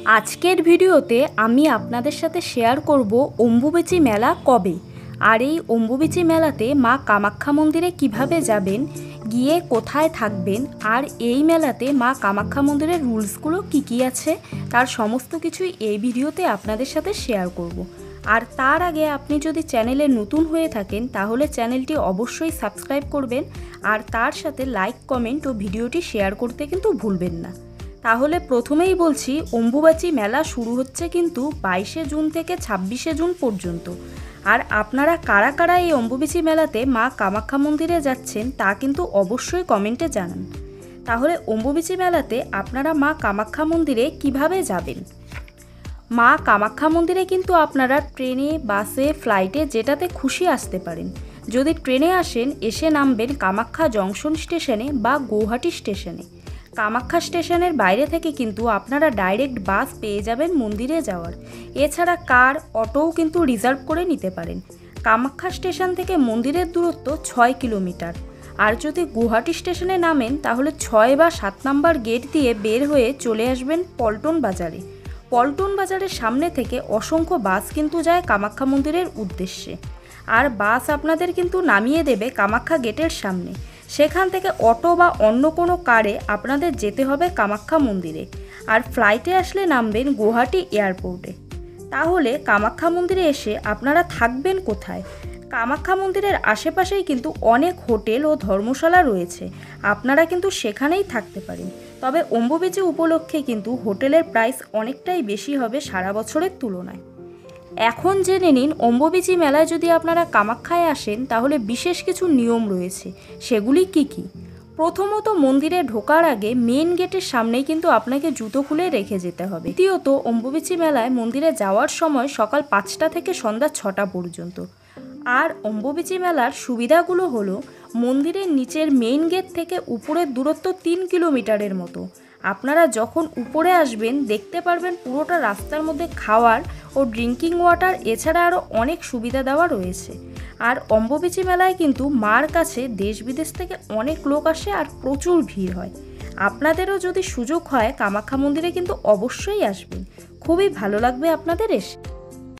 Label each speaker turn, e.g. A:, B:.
A: আজকের ভিডিওতে আমি আপনাদের সাথে শেয়ার করব অম্বুবাচী মেলা কবে আর এই অম্বুবাচী মেলাতে মা কামাখ্যা মন্দিরে কিভাবে যাবেন, গিয়ে কোথায় থাকবেন, আর এই মেলাতে মা কামাখ্যা মন্দিরের রুলসগুলো কী আছে তার সমস্ত কিছুই এই ভিডিওতে আপনাদের সাথে শেয়ার করব। আর তার আগে আপনি যদি চ্যানেলে নতুন হয়ে থাকেন তাহলে চ্যানেলটি অবশ্যই সাবস্ক্রাইব করবেন আর তার সাথে লাইক, কমেন্ট ও ভিডিওটি শেয়ার করতে কিন্তু ভুলবেন না। তাহলে প্রথমেই বলছি, অম্বুবাচী মেলা শুরু হচ্ছে কিন্তু 22শে জুন থেকে 26শে জুন পর্যন্ত। আর আপনারা কারা কারা এই অম্বুবাচী মেলাতে মা কামাখ্যা মন্দিরে যাচ্ছেন তা কিন্তু অবশ্যই কমেন্টে জানান। তাহলে অম্বুবাচী মেলাতে আপনারা মা কামাখ্যা মন্দিরে কিভাবে যাবেন? মা কামাখ্যা মন্দিরে কিন্তু আপনারা ট্রেনে, বাসে, ফ্লাইটে যেটাতে খুশি আসতে পারেন। যদি ট্রেনে আসেন, এসে নামবেন কামাখ্যা জংশন স্টেশনে বা গৌহাটি স্টেশনে। কামাখ্যা স্টেশনের বাইরে থেকে কিন্তু আপনারা ডাইরেক্ট বাস পেয়ে যাবেন মন্দিরে যাওয়ার। এছাড়া কার, অটোও কিন্তু রিজার্ভ করে নিতে পারেন। কামাখ্যা স্টেশন থেকে মন্দিরের দূরত্ব 6 কিলোমিটার। আর যদি গুয়াহাটি স্টেশনে নামেন তাহলে 6 বা 7 নম্বর গেট দিয়ে বের হয়ে চলে আসবেন পল্টন বাজারে। পল্টন বাজারের সামনে থেকে অসংখ্য বাস কিন্তু যায় কামাখ্যা মন্দিরের উদ্দেশ্যে। আর বাস আপনাদের কিন্তু নামিয়ে দেবে কামাখ্যা গেটের সামনে। সেখান থেকে অটো বা অন্য কোনো কারে আপনাদের যেতে হবে কামাখ্যা মন্দিরে। আর ফ্লাইটে আসলে নামবেন গুয়াহাটি এয়ারপোর্টে। তাহলে কামাখ্যা মন্দিরে এসে আপনারা থাকবেন কোথায়? কামাখ্যা মন্দিরের আশেপাশেই কিন্তু অনেক হোটেল ও ধর্মশালা রয়েছে, আপনারা কিন্তু সেখানেই থাকতে পারেন। তবে অম্বুবাচী উপলক্ষে কিন্তু হোটেলের প্রাইস অনেকটাই বেশি হবে সারা বছরের তুলনায়। এখন জেনে নিন, অম্বুবাচী মেলায় যদি আপনারা কামাখ্যায় আসেন তাহলে বিশেষ কিছু নিয়ম রয়েছে, সেগুলি কি কি? প্রথমত, মন্দিরে ঢোকার আগে মেন গেটের সামনেই কিন্তু আপনাকে জুতো খুলে রেখে যেতে হবে। দ্বিতীয়ত, অম্বুবাচী মেলায় মন্দিরে যাওয়ার সময় সকাল 5টা থেকে সন্ধ্যা 6টা পর্যন্ত। আর অম্বুবাচী মেলার সুবিধাগুলো হলো, মন্দিরের নিচের মেইন গেট থেকে উপরের দূরত্ব 3 কিলোমিটারের মতো। আপনারা যখন উপরে আসবেন দেখতে পারবেন পুরোটা রাস্তার মধ্যে খাওয়ার ও ড্রিঙ্কিং ওয়াটার, এছাড়া আরও অনেক সুবিধা দেওয়া রয়েছে। আর অম্বুবাচী মেলায় কিন্তু মার কাছে দেশ বিদেশ থেকে অনেক লোক আসে আর প্রচুর ভিড় হয়। আপনাদেরও যদি সুযোগ হয় কামাখ্যা মন্দিরে কিন্তু অবশ্যই আসবেন, খুবই ভালো লাগবে আপনাদের এসে।